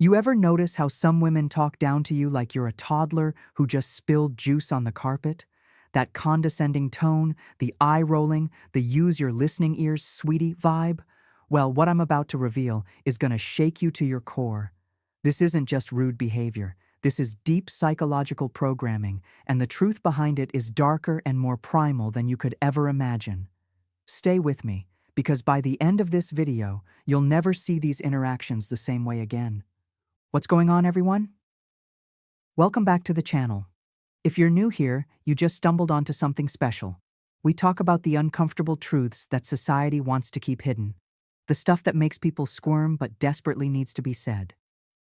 You ever notice how some women talk down to you like you're a toddler who just spilled juice on the carpet? That condescending tone, the eye rolling, the use your listening ears, sweetie vibe? Well, what I'm about to reveal is gonna shake you to your core. This isn't just rude behavior. This is deep psychological programming, and the truth behind it is darker and more primal than you could ever imagine. Stay with me, because by the end of this video, you'll never see these interactions the same way again. What's going on, everyone? Welcome back to the channel. If you're new here, you just stumbled onto something special. We talk about the uncomfortable truths that society wants to keep hidden, the stuff that makes people squirm but desperately needs to be said.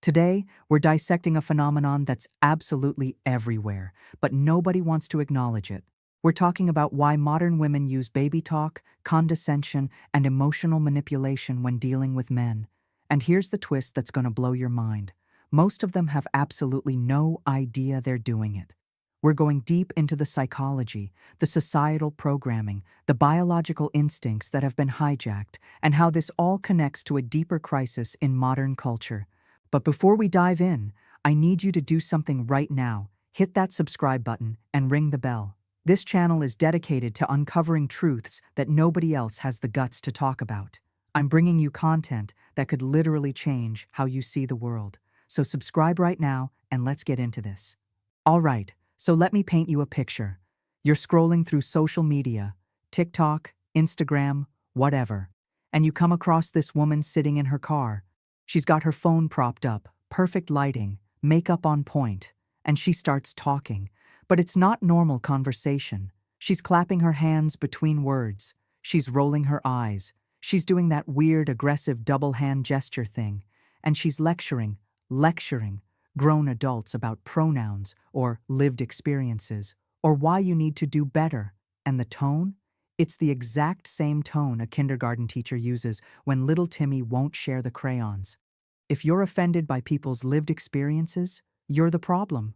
Today, we're dissecting a phenomenon that's absolutely everywhere, but nobody wants to acknowledge it. We're talking about why modern women use baby talk, condescension, and emotional manipulation when dealing with men. And here's the twist that's going to blow your mind. Most of them have absolutely no idea they're doing it. We're going deep into the psychology, the societal programming, the biological instincts that have been hijacked, and how this all connects to a deeper crisis in modern culture. But before we dive in, I need you to do something right now. Hit that subscribe button and ring the bell. This channel is dedicated to uncovering truths that nobody else has the guts to talk about. I'm bringing you content that could literally change how you see the world. So subscribe right now and let's get into this. All right, so let me paint you a picture. You're scrolling through social media, TikTok, Instagram, whatever, and you come across this woman sitting in her car. She's got her phone propped up, perfect lighting, makeup on point, and she starts talking. But it's not normal conversation. She's clapping her hands between words. She's rolling her eyes. She's doing that weird, aggressive double hand gesture thing. And she's lecturing grown adults about pronouns or lived experiences or why you need to do better. And the tone? It's the exact same tone a kindergarten teacher uses when little Timmy won't share the crayons. If you're offended by people's lived experiences, you're the problem.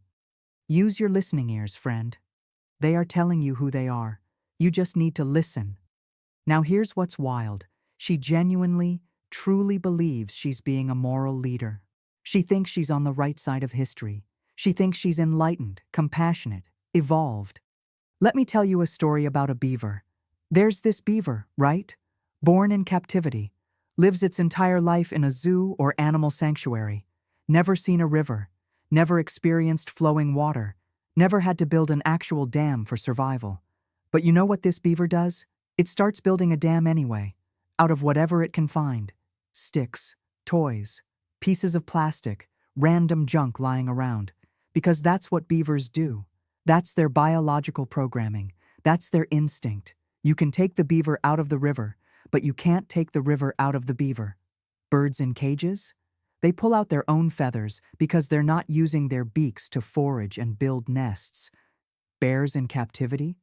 Use your listening ears, friend. They are telling you who they are. You just need to listen. Now here's what's wild. She genuinely, truly believes she's being a moral leader. She thinks she's on the right side of history. She thinks she's enlightened, compassionate, evolved. Let me tell you a story about a beaver. There's this beaver, right? Born in captivity, lives its entire life in a zoo or animal sanctuary, never seen a river, never experienced flowing water, never had to build an actual dam for survival. But you know what this beaver does? It starts building a dam anyway, out of whatever it can find. Sticks, toys, pieces of plastic, random junk lying around. Because that's what beavers do. That's their biological programming. That's their instinct. You can take the beaver out of the river, but you can't take the river out of the beaver. Birds in cages? They pull out their own feathers because they're not using their beaks to forage and build nests. Bears in captivity?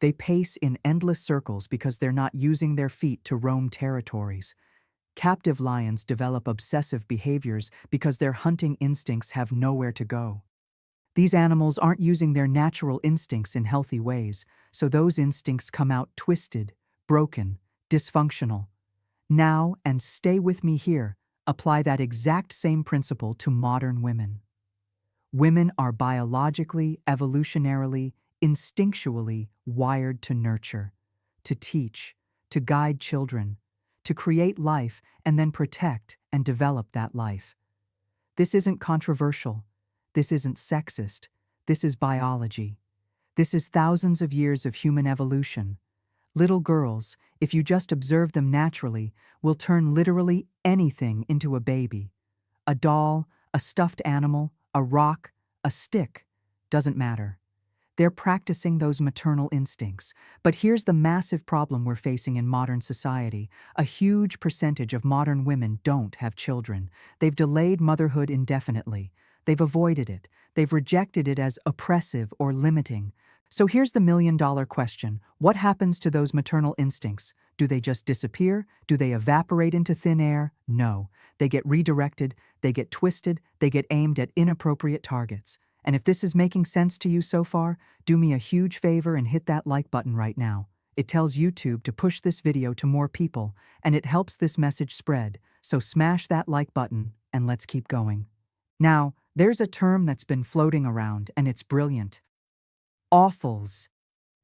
They pace in endless circles because they're not using their feet to roam territories. Captive lions develop obsessive behaviors because their hunting instincts have nowhere to go. These animals aren't using their natural instincts in healthy ways, so those instincts come out twisted, broken, dysfunctional. Now, and stay with me here, apply that exact same principle to modern women. Women are biologically, evolutionarily, instinctually wired to nurture, to teach, to guide children, to create life and then protect and develop that life. This isn't controversial. This isn't sexist. This is biology. This is thousands of years of human evolution. Little girls, if you just observe them naturally, will turn literally anything into a baby. A doll, a stuffed animal, a rock, a stick, doesn't matter. They're practicing those maternal instincts. But here's the massive problem we're facing in modern society. A huge percentage of modern women don't have children. They've delayed motherhood indefinitely. They've avoided it. They've rejected it as oppressive or limiting. So here's the million-dollar question. What happens to those maternal instincts? Do they just disappear? Do they evaporate into thin air? No. They get redirected, they get twisted, they get aimed at inappropriate targets. And if this is making sense to you so far, do me a huge favor and hit that like button right now. It tells YouTube to push this video to more people, and it helps this message spread. So smash that like button, and let's keep going. Now, there's a term that's been floating around, and it's brilliant. Awfuls.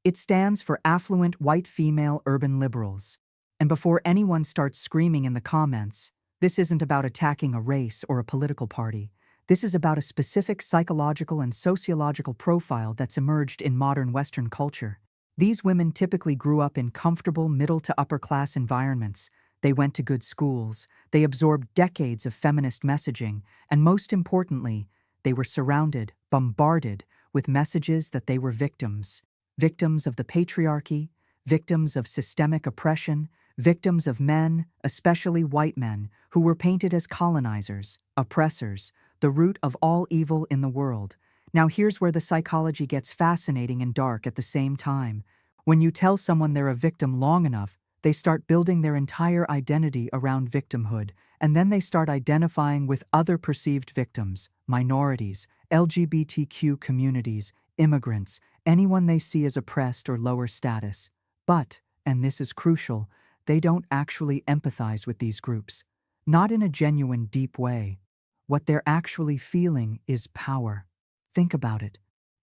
It stands for affluent white female urban liberals. And before anyone starts screaming in the comments, this isn't about attacking a race or a political party. This is about a specific psychological and sociological profile that's emerged in modern Western culture. These women typically grew up in comfortable middle to upper class environments. They went to good schools, they absorbed decades of feminist messaging, and most importantly, they were surrounded, bombarded, with messages that they were victims. Victims of the patriarchy, victims of systemic oppression, victims of men, especially white men, who were painted as colonizers, oppressors, the root of all evil in the world. Now here's where the psychology gets fascinating and dark at the same time. When you tell someone they're a victim long enough, they start building their entire identity around victimhood, and then they start identifying with other perceived victims, minorities, LGBTQ communities, immigrants, anyone they see as oppressed or lower status. But, and this is crucial, they don't actually empathize with these groups. Not in a genuine, deep way. What they're actually feeling is power. Think about it.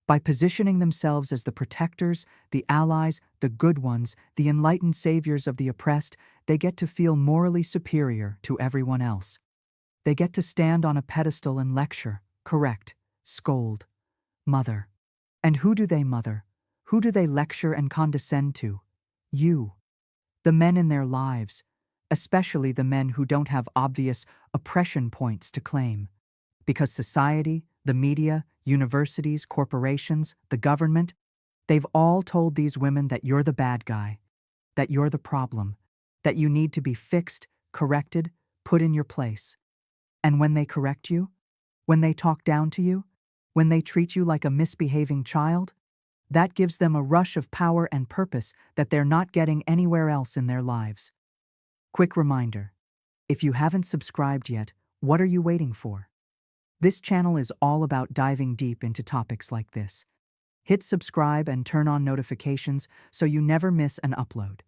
By positioning themselves as the protectors, the allies, the good ones, the enlightened saviors of the oppressed, they get to feel morally superior to everyone else. They get to stand on a pedestal and lecture, correct, scold, mother. And who do they mother? Who do they lecture and condescend to? You. The men in their lives, especially the men who don't have obvious oppression points to claim. Because society, the media, universities, corporations, the government, they've all told these women that you're the bad guy, that you're the problem, that you need to be fixed, corrected, put in your place. And when they correct you, when they talk down to you, when they treat you like a misbehaving child, that gives them a rush of power and purpose that they're not getting anywhere else in their lives. Quick reminder, if you haven't subscribed yet, what are you waiting for? This channel is all about diving deep into topics like this. Hit subscribe and turn on notifications so you never miss an upload.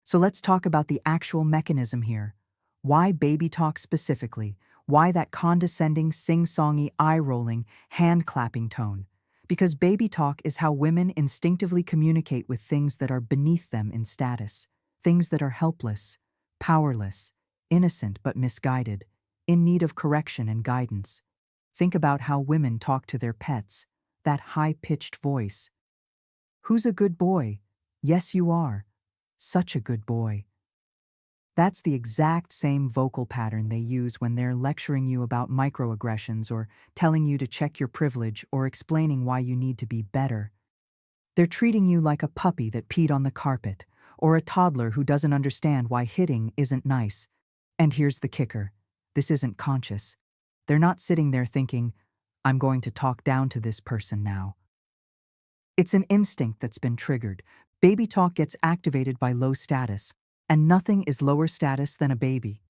So let's talk about the actual mechanism here. Why baby talk specifically? Why that condescending, sing-songy, eye-rolling, hand-clapping tone? Because baby talk is how women instinctively communicate with things that are beneath them in status, things that are helpless, powerless, innocent but misguided, in need of correction and guidance. Think about how women talk to their pets, that high-pitched voice. Who's a good boy? Yes, you are. Such a good boy. That's the exact same vocal pattern they use when they're lecturing you about microaggressions or telling you to check your privilege or explaining why you need to be better. They're treating you like a puppy that peed on the carpet or a toddler who doesn't understand why hitting isn't nice. And here's the kicker. This isn't conscious. They're not sitting there thinking, I'm going to talk down to this person now. It's an instinct that's been triggered. Baby talk gets activated by low status, and nothing is lower status than a baby.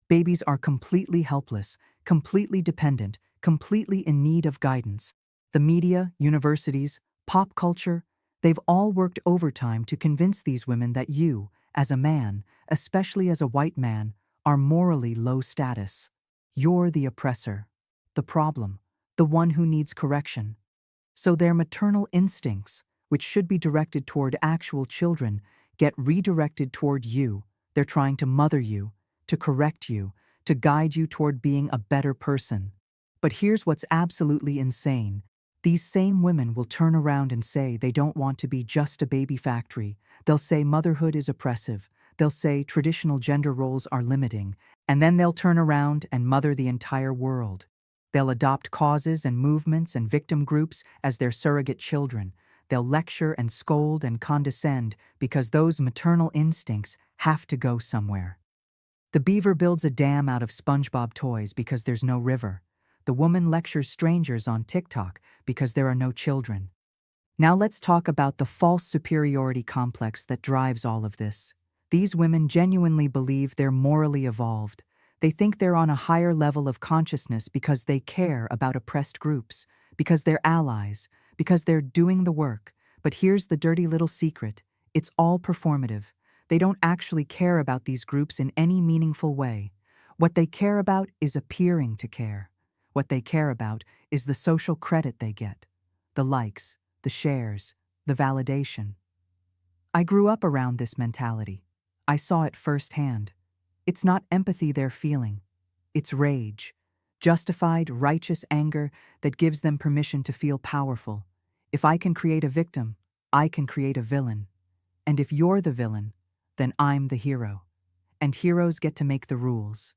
Babies are completely helpless, completely dependent, completely in need of guidance. The media, universities, pop culture, they've all worked overtime to convince these women that you, as a man, especially as a white man, are morally low status. You're the oppressor, the problem, the one who needs correction. So their maternal instincts, which should be directed toward actual children, get redirected toward you. They're trying to mother you, to correct you, to guide you toward being a better person. But here's what's absolutely insane. These same women will turn around and say they don't want to be just a baby factory. They'll say motherhood is oppressive. They'll say traditional gender roles are limiting. And then they'll turn around and mother the entire world. They'll adopt causes and movements and victim groups as their surrogate children. They'll lecture and scold and condescend because those maternal instincts have to go somewhere. The beaver builds a dam out of SpongeBob toys because there's no river. The woman lectures strangers on TikTok because there are no children. Now let's talk about the false superiority complex that drives all of this. These women genuinely believe they're morally evolved. They think they're on a higher level of consciousness because they care about oppressed groups, because they're allies, because they're doing the work. But here's the dirty little secret. It's all performative. They don't actually care about these groups in any meaningful way. What they care about is appearing to care. What they care about is the social credit they get, the likes, the shares, the validation. I grew up around this mentality. I saw it firsthand. It's not empathy they're feeling. It's rage. Justified, righteous anger that gives them permission to feel powerful. If I can create a victim, I can create a villain. And if you're the villain, then I'm the hero. And heroes get to make the rules.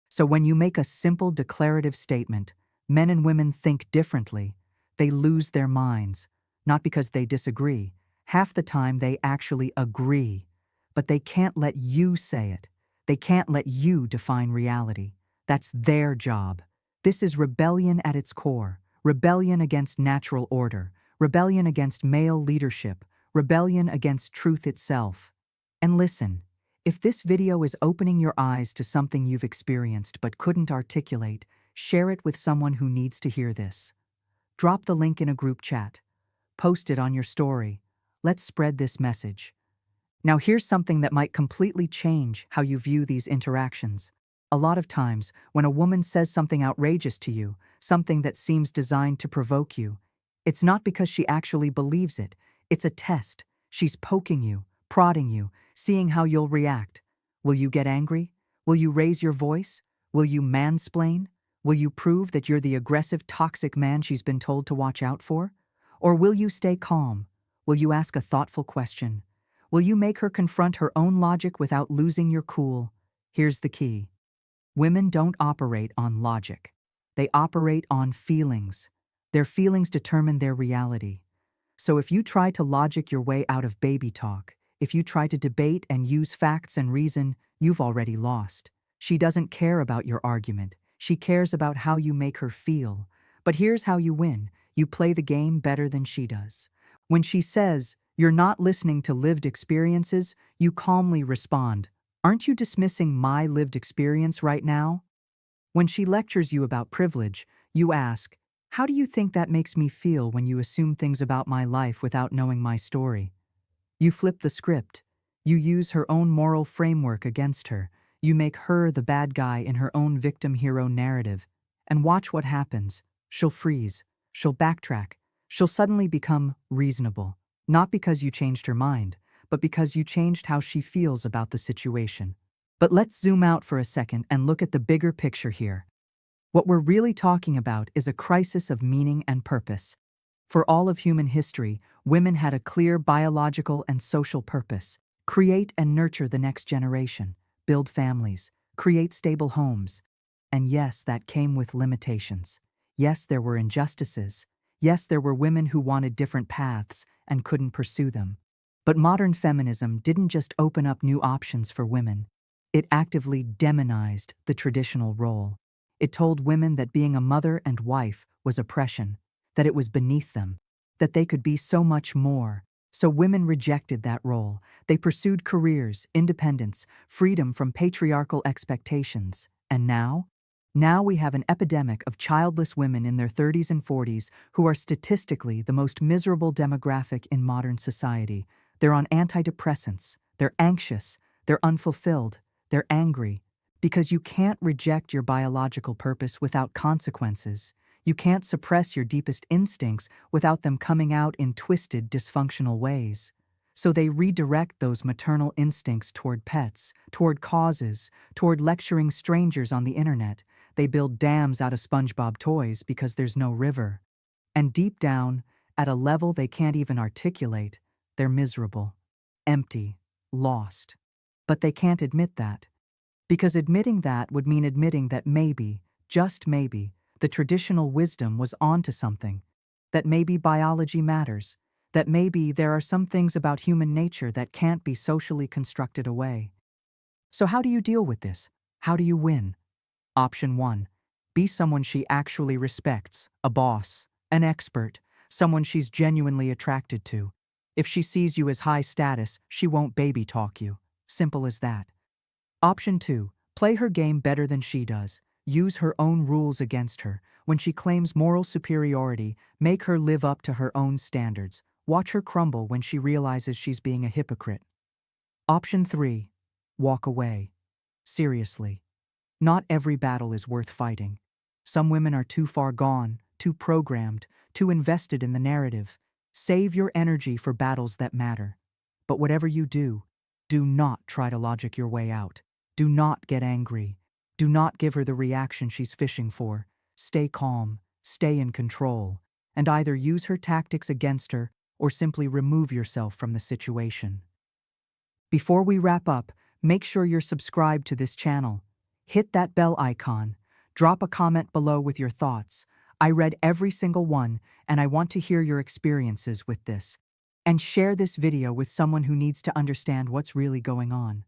So when you make a simple declarative statement, men and women think differently, they lose their minds, not because they disagree. Half the time they actually agree, but they can't let you say it. They can't let you define reality. That's their job. This is rebellion at its core, rebellion against natural order, rebellion against male leadership, rebellion against truth itself. And listen, if this video is opening your eyes to something you've experienced but couldn't articulate, share it with someone who needs to hear this. Drop the link in a group chat. Post it on your story. Let's spread this message. Now here's something that might completely change how you view these interactions. A lot of times, when a woman says something outrageous to you, something that seems designed to provoke you, it's not because she actually believes it. It's a test. She's poking you, prodding you, seeing how you'll react. Will you get angry? Will you raise your voice? Will you mansplain? Will you prove that you're the aggressive, toxic man she's been told to watch out for? Or will you stay calm? Will you ask a thoughtful question? Will you make her confront her own logic without losing your cool? Here's the key. Women don't operate on logic. They operate on feelings. Their feelings determine their reality. So if you try to logic your way out of baby talk, if you try to debate and use facts and reason, you've already lost. She doesn't care about your argument. She cares about how you make her feel. But here's how you win. You play the game better than she does. When she says, "You're not listening to lived experiences," you calmly respond, "Aren't you dismissing my lived experience right now?" When she lectures you about privilege, you ask, "How do you think that makes me feel when you assume things about my life without knowing my story?" You flip the script. You use her own moral framework against her. You make her the bad guy in her own victim-hero narrative. And watch what happens. She'll freeze. She'll backtrack. She'll suddenly become reasonable. Not because you changed her mind, but because you changed how she feels about the situation. But let's zoom out for a second and look at the bigger picture here. What we're really talking about is a crisis of meaning and purpose. For all of human history, women had a clear biological and social purpose: create and nurture the next generation, build families, create stable homes. And yes, that came with limitations. Yes, there were injustices. Yes, there were women who wanted different paths and couldn't pursue them. But modern feminism didn't just open up new options for women. It actively demonized the traditional role. It told women that being a mother and wife was oppression, that it was beneath them, that they could be so much more. So women rejected that role. They pursued careers, independence, freedom from patriarchal expectations. And now? Now we have an epidemic of childless women in their 30s and 40s who are statistically the most miserable demographic in modern society. They're on antidepressants. They're anxious. They're unfulfilled. They're angry. Because you can't reject your biological purpose without consequences. You can't suppress your deepest instincts without them coming out in twisted, dysfunctional ways. So they redirect those maternal instincts toward pets, toward causes, toward lecturing strangers on the internet. They build dams out of SpongeBob toys because there's no river. And deep down, at a level they can't even articulate, they're miserable, empty, lost. But they can't admit that. Because admitting that would mean admitting that maybe, just maybe, the traditional wisdom was onto something. That maybe biology matters. That maybe there are some things about human nature that can't be socially constructed away. So how do you deal with this? How do you win? Option 1. Be someone she actually respects, a boss, an expert, someone she's genuinely attracted to. If she sees you as high status, she won't baby talk you. Simple as that. Option 2. Play her game better than she does. Use her own rules against her. When she claims moral superiority, make her live up to her own standards. Watch her crumble when she realizes she's being a hypocrite. Option 3. Walk away. Seriously. Not every battle is worth fighting. Some women are too far gone, too programmed, too invested in the narrative. Save your energy for battles that matter. But whatever you do not try to logic your way out. Do not get angry. Do not give her the reaction she's fishing for. Stay calm, stay in control, and either use her tactics against her or simply remove yourself from the situation. Before we wrap up, make sure you're subscribed to this channel. Hit that bell icon. Drop a comment below with your thoughts. I read every single one, and I want to hear your experiences with this. And share this video with someone who needs to understand what's really going on.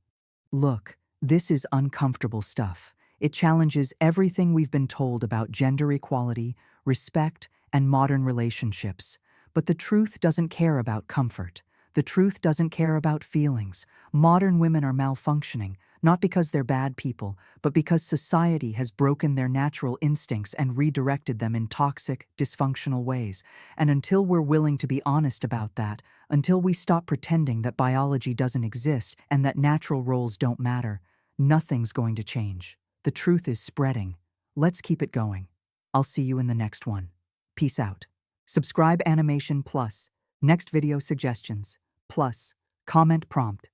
Look, this is uncomfortable stuff. It challenges everything we've been told about gender equality, respect, and modern relationships. But the truth doesn't care about comfort. The truth doesn't care about feelings. Modern women are malfunctioning, not because they're bad people, but because society has broken their natural instincts and redirected them in toxic, dysfunctional ways. And until we're willing to be honest about that, until we stop pretending that biology doesn't exist and that natural roles don't matter, nothing's going to change. The truth is spreading. Let's keep it going. I'll see you in the next one. Peace out. Subscribe Animation Plus. Next video suggestions. Plus, comment prompt.